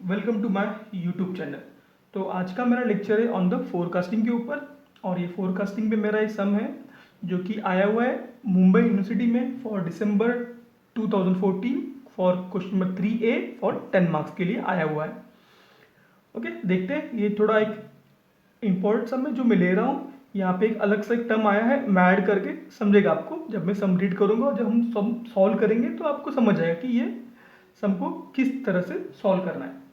Welcome to my YouTube channel. तो आज का मेरा लेक्चर है ऑन द फोरकास्टिंग के ऊपर। और ये फोरकास्टिंग पे मेरा एक सम है जो कि आया हुआ है मुंबई यूनिवर्सिटी में for December 2014 for question number 3A for 10 marks के लिए आया हुआ है। ओके, देखते हैं। ये थोड़ा एक इम्पोर्टेंट सम है जो मैं ले रहा हूँ। यहाँ पे एक अलग सा एक टर्म आया है, मैं ऐड करके समझेगा आपको जब मैं सम रीड करूँगा। और जब हम सम सॉल्व करेंगे तो आपको समझ आएगा कि ये सम को किस तरह से सॉल्व करना है।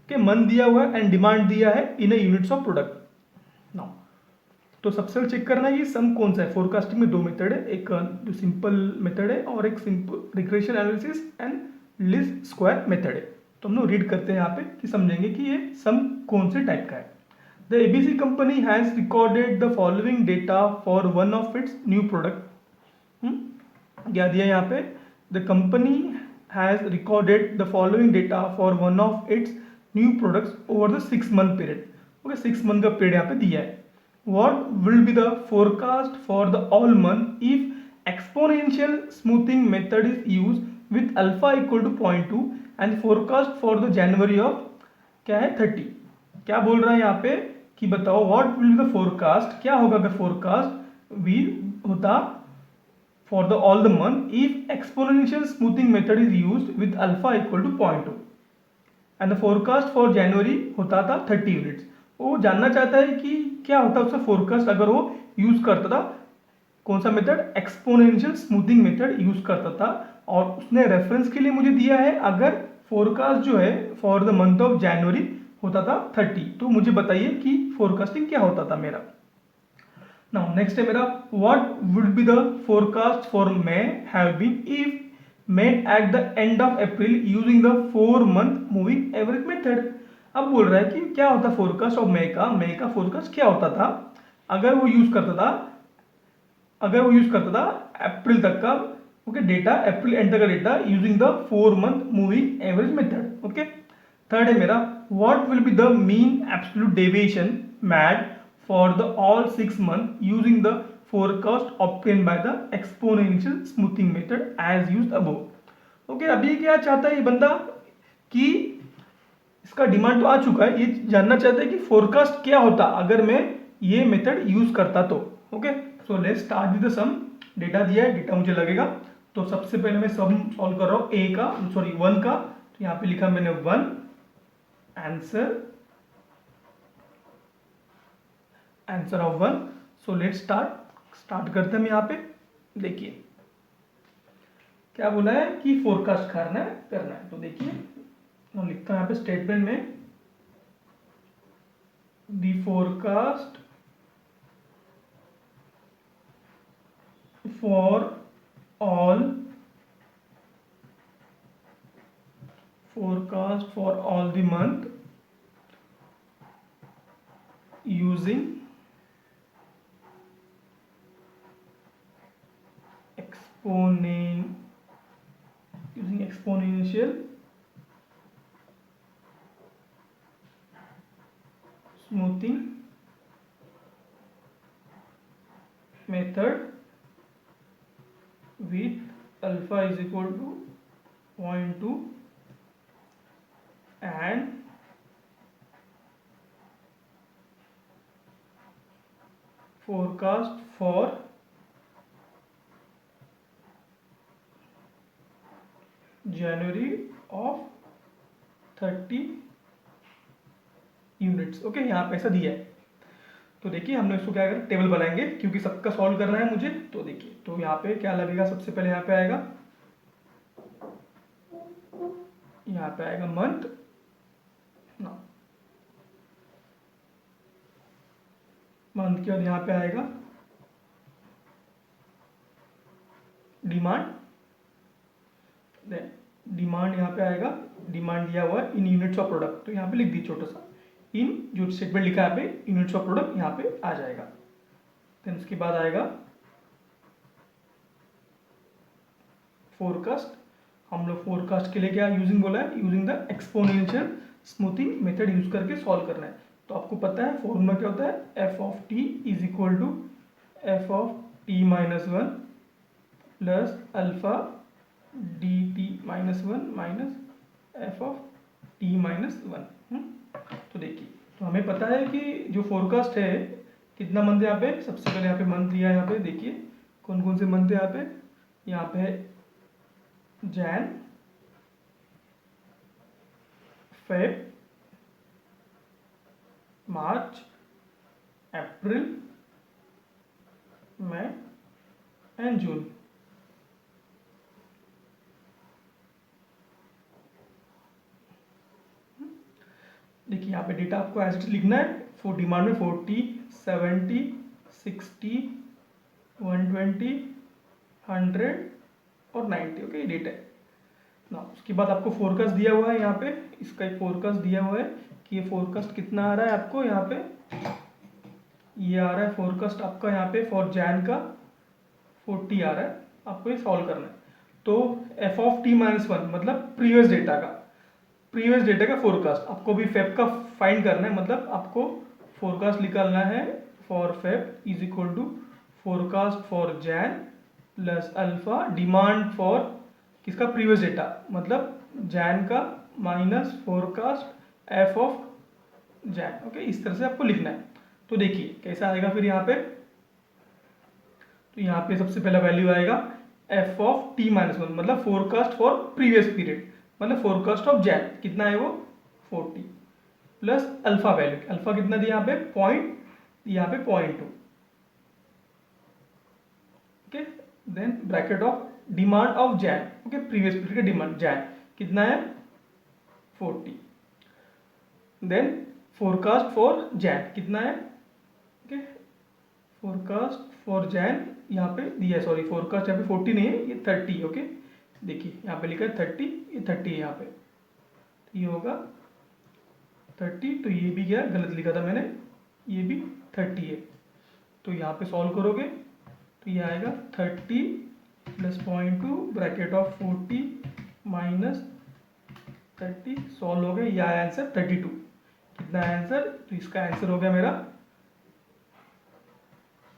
के मन दिया हुआ है एंड डिमांड दिया है इन यूनिट्स ऑफ प्रोडक्ट। नाउ तो सबसे पहले चेक करना है ये सम कौन सा है। फोरकास्टिंग में दो मेथड है, एक जो सिंपल मेथड है और एक simple regression analysis and least square method है। तो हम लोग रीड करते हैं यहाँ पे कि समझेंगे कि ये सम कौन से टाइप का है। The ABC company has recorded the following data for one of its new product. क्या दिया यहाँ पे, the company has recorded the following data for one of its new products over the 6 month period. Okay, 6 month का period यहाँ पे दिया है। What will be the forecast for the all month if exponential smoothing method is use with alpha equal to 0.2 and forecast for the January of क्या है 30। क्या बोल रहा है यहाँ पे कि बताओ what will be the forecast, क्या होगा अगर फोरकास्ट वी होता for the all the month if exponential smoothing method is used with alpha equal to 0.2 and the forecast for January होता था 30 यूनिट्स। वो जानना चाहता है कि क्या होता है उसका फोरकास्ट अगर वो यूज करता था कौन सा method, exponential smoothing method use करता था। और उसने रेफरेंस के लिए मुझे दिया है अगर फोरकास्ट जो है for the month of January होता था 30। तो मुझे बताइए कि फोरकास्टिंग क्या होता था मेरा। Now next है मेरा what would be the forecast for May have been if made at the end of April using the 4-month moving average method। अब बोल रहा है कि क्या होता फोरकास्ट ऑफ मई का फोरकास्ट क्या होता था अगर वो यूज करता था अप्रैल तक का ओके डेटा, अप्रैल एंड तक का data using the 4-month moving average method. Okay, third है मेरा what will be the mean absolute deviation mad for the all 6 months using the forecast obtained by the exponential smoothing method as used above। Okay, अभी क्या चाहता है ये बंदा कि इसका डिमांड तो आ चुका है, ये जानना चाहता है कि फोरकास्ट क्या होता अगर मैं ये मेथड यूज करता तो। Okay, so let's start with the sum. Data दिया है, डेटा मुझे लगेगा। तो सबसे पहले मैं सम सॉल्व कर रहा हूँ ए का, सॉरी 1 का। तो यहाँ पे लिखा मैंने 1 answer of 1। So let start करते हैं। हम यहाँ पे देखिए क्या बोला है कि फोरकास्ट करना है। तो देखिए मैं लिखता हूँ यहाँ पे स्टेटमेंट में the forecast for all the month using exponential smoothing method with alpha is equal to 0.2 and forecast for January of 30 units. Okay, यहाँ पे ऐसा दिया है। तो देखिए हम लोग इसको क्या करें, टेबल बनाएंगे क्योंकि सबका सॉल्व करना है मुझे। तो देखिए तो यहाँ पे क्या लगेगा, सबसे पहले यहाँ पे आएगा मंथ। मंथ के बाद यहाँ पे आएगा डिमांड यहाँ पे आएगा, डिमांड दिया हुआ है इन यूनिट्स ऑफ प्रोडक्ट। तो यहाँ पे लिख दी छोटा सा इन, जो स्टेटमेंट लिखा है यहाँ पे यूनिट्स ऑफ प्रोडक्ट यहाँ पे आ जाएगा। देन उसके बाद आएगा फोरकास्ट। हम लोग फोरकास्ट के लिए क्या यूजिंग बोला है, using the exponential smoothing method use करके सॉल्व करना है। तो आपको पता है फॉर्मूला क्या होता है, F of T is equal to F of T minus 1 plus alpha D T minus 1 minus F of T-1। तो देखिए, तो हमें पता है कि जो फोरकास्ट है कितना मंथ है यहाँ पे। सबसे पहले यहाँ पे मंथ दिया है, यहाँ पे देखिए कौन कौन से मंथ है यहाँ पे। यहाँ पे है Jan, Feb, March, April, May and June. देखिए यहाँ पे डेटा आपको ऐसे लिखना है। फॉर डिमांड में 40, 70, 60, 120, 100 और 90। ओके, डेटा है ना। उसके बाद आपको फोरकास्ट दिया हुआ है यहाँ पे, इसका एक फोरकास्ट दिया हुआ है कि ये फोरकास्ट कितना आ रहा है आपको यहाँ पे। ये आ रहा है फोरकास्ट आपका यहाँ पे फॉर जैन का 40 आ रहा है। आपको ये सॉल्व करना है। तो f(t-1) मतलब प्रीवियस डेटा का फोरकास्ट। आपको भी फेब का फाइंड करना है, मतलब आपको फोरकास्ट निकालना है for Feb is equal to forecast for Jan plus alpha demand for किसका, प्रीवियस डेटा, मतलब जैन का minus forecast F of Jan. Okay, इस तरह से आपको लिखना है। तो देखिए कैसा आएगा फिर यहाँ पे। तो यहाँ पे सबसे पहला वैल्यू आएगा f(t-1) मतलब फोरकास्ट फॉर प्रीवियस पीरियड, मतलब फोरकास्ट ऑफ जैन कितना है वो 40 प्लस अल्फा वैल्यू। अल्फा कितना दिया यहाँ पे, पॉइंट, यहाँ पे 0.2। Okay, then bracket of demand of Jan. Okay, previous period का डिमांड जैन कितना है 40। देन फोरकास्ट फॉर जैन कितना है। ओके, फोरकास्ट फॉर जैन यहाँ पे दिया है, सॉरी फोरकास्ट यहाँ पे 40 नहीं है, ये 30। ओके, देखिए यहाँ पे लिखा है 30, ये 30 है यहाँ पे। तो ये होगा 30, तो ये भी क्या गलत लिखा था मैंने, ये भी 30 है। तो यहाँ पे सॉल्व करोगे तो ये आएगा 30 plus 0.2 bracket of 40 minus 30, solve हो गया। ये आया आंसर 32। कितना है आंसर, तो इसका आंसर हो गया मेरा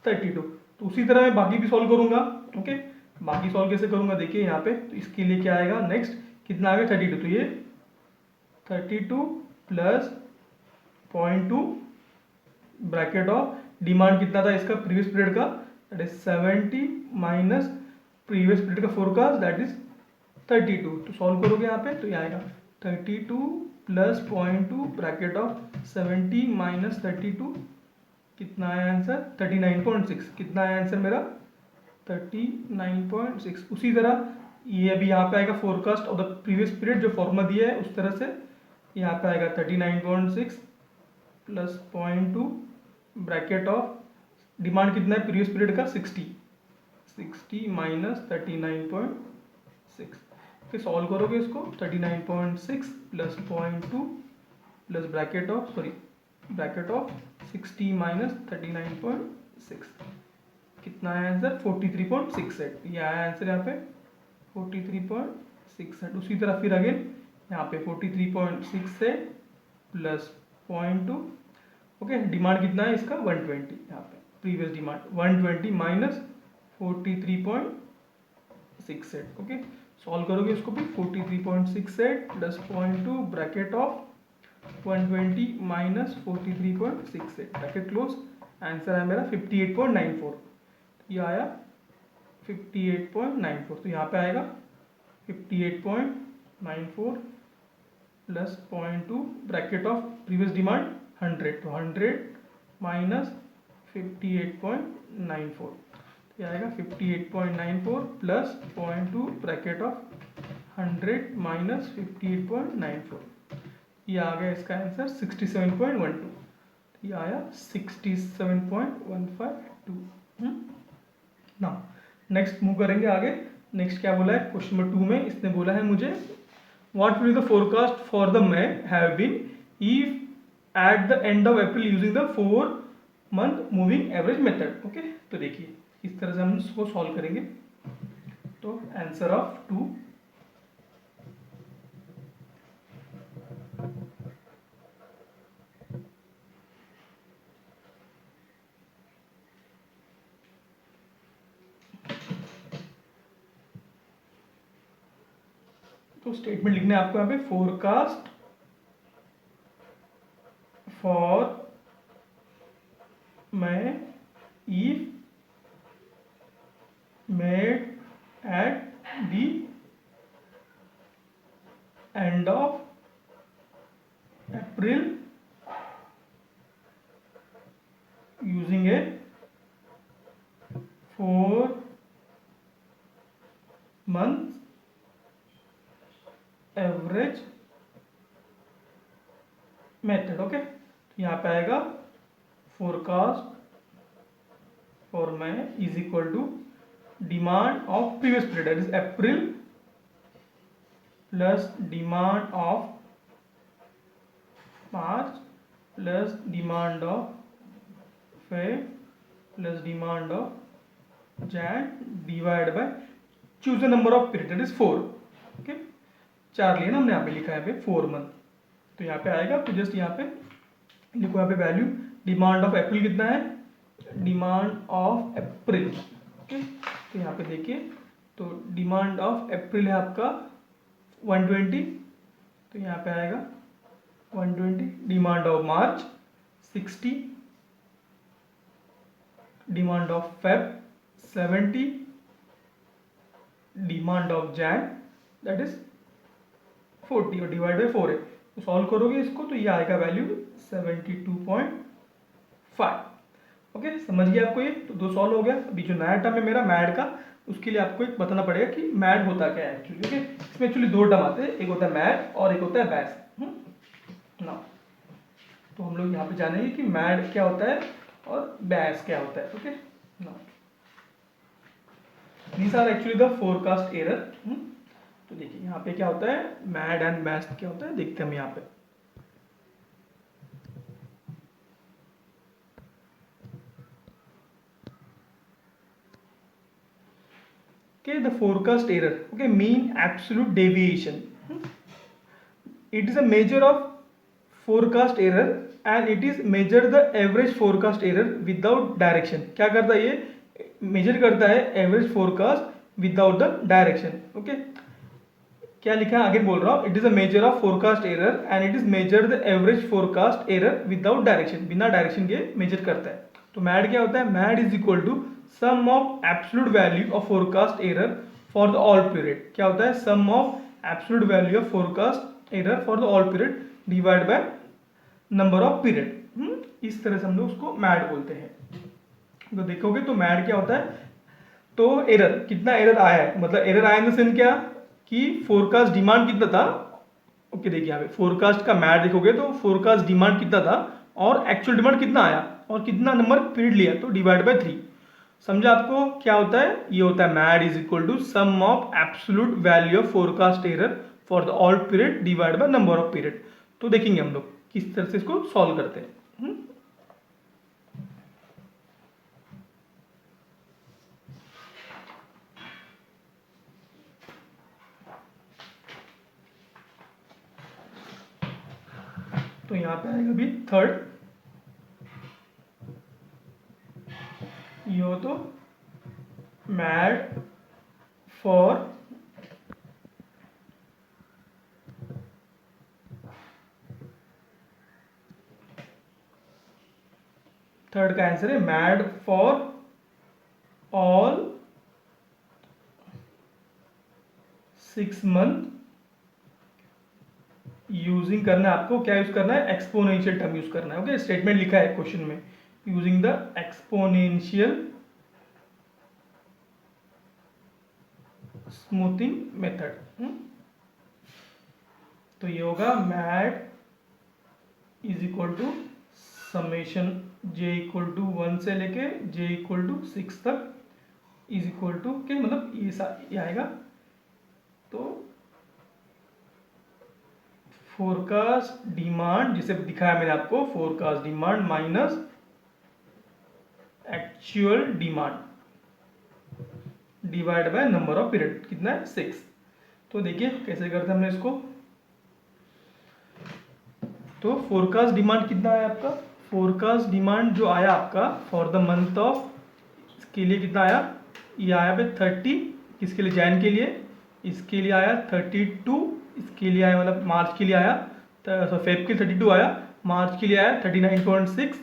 32। तो उसी तरह मैं बाकी भी सॉल्व करूंगा। ओके, बाकी सॉल्व कैसे करूंगा देखिए यहाँ पे। तो इसके लिए क्या आएगा नेक्स्ट, कितना आ गया 32। तो ये 32 प्लस 0.2 ब्रैकेट ऑफ डिमांड कितना था इसका प्रीवियस पीरियड का, that is 70 minus previous period का फोरकास्ट दैट इज 32। तो सॉल्व करोगे यहाँ पे तो ये आएगा 32 प्लस 0.2 ब्रैकेट ऑफ 70 माइनस 32, कितना आया आंसर 39.6। कितना आया आंसर मेरा 39.6। उसी तरह ये अभी यहाँ पे आएगा forecast of the previous period, जो फॉर्मूला दिया है उस तरह से यहाँ पे आएगा 39.6 प्लस 0.2 ब्रैकेट ऑफ डिमांड कितना है प्रीवियस पीरियड का 60 माइनस 39.6। फिर सॉल्व करोगे इसको 39.6 plus 0.2 plus bracket of 60 minus 39.6, कितना आया आंसर 43.68। ये आया आंसर यहाँ पे 43.68। उसी तरह फिर अगेन यहाँ पे 43.68 प्लस 0.2। ओके, डिमांड कितना है इसका 120, यहाँ पे previous demand 120 minus 43.68। Okay, solve करोगे इसको भी 43.68 plus 0.2 bracket of 120 minus 43.68 bracket close. Answer है मेरा 58.94। ये आया 58.94। तो यहाँ पे आएगा 58.94 plus 0.2 bracket of previous demand 100, तो 100 माइनस 58.94। तो ये आएगा 58.94 प्लस 0.2 ब्रैकेट ऑफ 100 माइनस 58.94। ये आ गया इसका आंसर 67.12। ये आया 67.152। ना नेक्स्ट मूव करेंगे आगे। नेक्स्ट क्या बोला है क्वेश्चन नंबर 2 में, इसने बोला है मुझे what will the forecast for the May have been if at the end of April using the 4 month moving average method. Okay, तो देखिए इस तरह से हम इसको सॉल्व करेंगे। तो आंसर ऑफ 2, तो स्टेटमेंट लिखना है आपको यहाँ पे फोरकास्ट फॉर मैं if made at the end of April using a 4 months average method. Okay, तो यहाँ पे आएगा forecast for May is equal to demand of previous period that is April plus demand of March plus demand of Feb plus demand of Jan divide by choose the number of period that is 4। Okay, 4 लिए ना हमने यहाँ पे लिखा है पे 4 month, तो यहाँ पे आएगा। तो जस्ट यहाँ पे लिखो, यहाँ पे वैल्यू डिमांड ऑफ अप्रैल कितना है, डिमांड ऑफ अप्रैल। ओके, तो यहाँ पे देखिए, तो डिमांड ऑफ अप्रैल है आपका 120, तो यहाँ पे आएगा 120। Demand of March 60, demand of Feb 70, demand of Jain that is 40 और डिवाइड बाई 4 है। तो सॉल्व करोगे इसको तो ये आएगा वैल्यू 72.5। ओके, समझ गया आपको ये? तो 2 सॉल्व हो गया। अभी जो नया टर्म है मेरा मैड का, उसके लिए आपको एक बताना पड़ेगा कि मैड होता क्या है एक्चुअली। ओके, इसमें एक्चुअली 2 टर्म आते हैं, एक होता है मैड और एक होता है बैस ना। तो हम लोग यहाँ पे जानेंगे कि मैड क्या होता है और बैस क्या होता है। ओके ना, these are actually the forecast error. तो देखिए यहाँ पे क्या होता है, मैड एंड बैस क्या होता है, देखते हैं हम यहाँ पे। Okay, the forecast error, okay, mean absolute deviation. It is a measure of forecast error and it is measure the average forecast error without direction. क्या करता है ये, मेजर करता है average forecast without the direction. Okay, क्या लिखा है आगे बोल रहा हूँ, it is a measure of forecast error and it is measure the average forecast error without direction, बिना डायरेक्शन के मेजर करता है। तो मैड क्या होता है, MAD is equal to sum of absolute value of forecast error for the all period. क्या होता है, sum of absolute value of forecast error for the all period divide by number of period. इस तरह से हम लोग उसको mad बोलते हैं। तो देखोगे तो मैड क्या होता है, तो एरर कितना एरर आया है, मतलब एरर आया इन द सेंस क्या कि फोरकास्ट डिमांड कितना था। ओके, देखिए यहाँ पे फोरकास्ट का मैड देखोगे तो फोरकास्ट डिमांड कितना था और एक्चुअल डिमांड कितना आया और कितना नंबर पीरियड लिया, तो डिवाइड बाय 3। समझा आपको क्या होता है, ये होता है MAD is equal to sum of absolute value of forecast error for the all period divide by number of period. तो देखेंगे हम लोग किस तरह से इसको सॉल्व करते हैं। तो यहाँ पे आएगा अभी थर्ड, ये हो तो मैड फॉर थर्ड का आंसर है mad for all 6 month. Using करना है आपको, क्या यूज करना है, एक्सपोनेंशियल टर्म यूज करना है। ओके, स्टेटमेंट लिखा है क्वेश्चन में, using the exponential smoothing method. तो ये होगा MAD is equal to summation J equal to 1 से लेके जे इक्वल टू 6 तक इज इक्वल टू के, मतलब ये आएगा। तो फोरकास्ट डिमांड जिसे दिखाया मैंने आपको, forecast demand minus actual demand divide by number of period, कितना है 6। तो देखिए कैसे करते हैं हमने इसको। तो फोरकास्ट डिमांड कितना है आपका, फोरकास्ट डिमांड जो आया आपका फॉर द मंथ ऑफ, इसके लिए कितना आया, ये आया पे 30, किसके लिए, जैन के लिए, इसके लिए आया 32, इसके लिए आया मतलब मार्च के लिए आया, फेब के 32 आया, मार्च के लिए आया 39.6,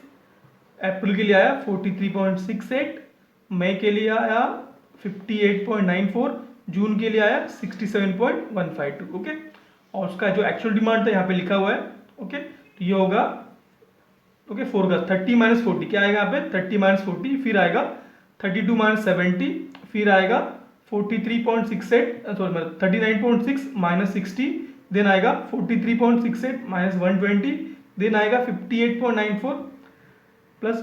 अप्रैल के लिए आया 43.68, मई के लिए आया 58.94, जून के लिए आया 67.152। ओके, और उसका जो एक्चुअल डिमांड था यहाँ पे लिखा हुआ है। ओके, तो ये होगा ओके फोरकास्ट 30 माइनस 40, क्या आएगा यहाँ पे 30 माइनस 40, फिर आएगा 32 माइनस 70, फिर आएगा 43.68 सॉरी 39.6 माइनस 60, देन आएगा 43.68 माइनस 120, देन आएगा 58.94 प्लस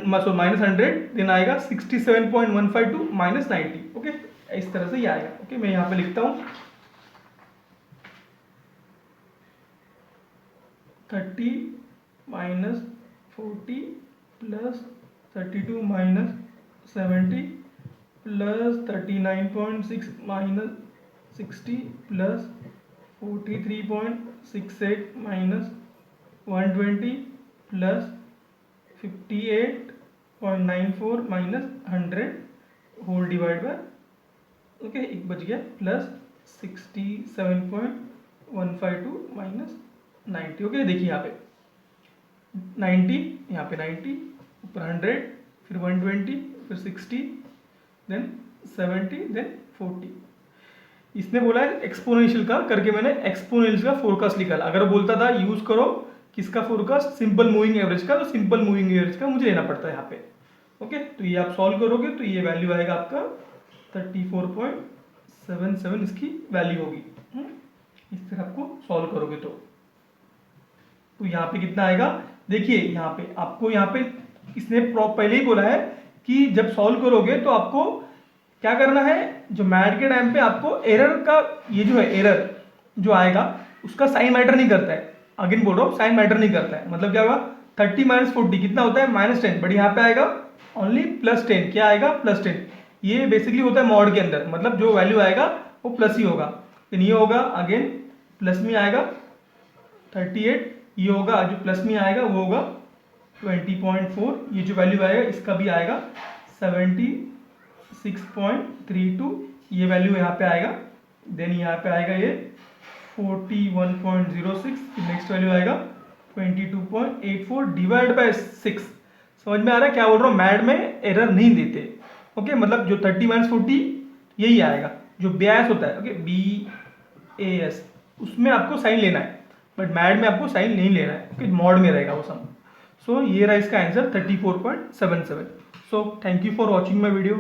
माइनस 100, देन आएगा 67.152 माइनस 90। ओके, इस तरह से ये आएगा। ओके, मैं यहाँ पे लिखता हूँ 30 minus 40 plus 32 minus 70 plus 39.6 minus 60 plus 43.68 minus 120 plus 58.94 minus 100 whole divide by okay एक बच गया प्लस 67.152 माइनस 90। ओके, देखिए यहाँ पे 90, यहाँ पे 90, ऊपर 100, फिर 120, फिर 60, देन 70, देन 40। इसने बोला है एक्सपोनेंशियल का करके, मैंने एक्सपोनेंशियल का फोरकास्ट निकाला। अगर बोलता था यूज करो किसका फोरकास्ट, सिंपल मूविंग एवरेज का, तो सिंपल मूविंग एवरेज का मुझे लेना पड़ता है यहाँ पे। ओके, तो ये आप सॉल्व करोगे तो ये वैल्यू आएगा आपका 34.77 इसकी वैल्यू होगी। इस तरह आपको सॉल्व करोगे तो यहाँ पे कितना आएगा, देखिए यहाँ पे आपको यहाँ पे इसने पहले ही बोला है कि जब सॉल्व करोगे तो आपको क्या करना है, जो मैड के टाइम पे आपको एरर का ये जो है एरर जो आएगा उसका साइन मैटर नहीं करता है। अगेन बोल रहा हूँ, साइन मैटर नहीं करता है। मतलब क्या होगा 30 माइनस 40 कितना होता है -10, बट यहाँ पे आएगा ओनली +10। क्या आएगा +10। ये बेसिकली होता है मॉड के अंदर, मतलब जो वैल्यू आएगा वो प्लस ही होगा। लेकिन ये होगा अगेन प्लस में आएगा 38, ये होगा जो प्लस में आएगा वो होगा 20.4, ये जो वैल्यू आएगा इसका भी आएगा 76.32, ये वैल्यू यहाँ पे आएगा। देन यहाँ पे आएगा ये 41.06, नेक्स्ट वैल्यू आएगा 22.84 डिवाइड बाय 6। समझ में आ रहा है क्या बोल रहा हूँ, मैड में एरर नहीं देते। ओके, मतलब जो 30 माइनस 40 यही आएगा। जो BAS होता है ओके BAS, उसमें आपको साइन लेना है, बट मैड में आपको साइन नहीं लेना है। ओके, मॉड में रहेगा वो सम। सो ये रहा इसका answer 34.77। So thank you for watching my video.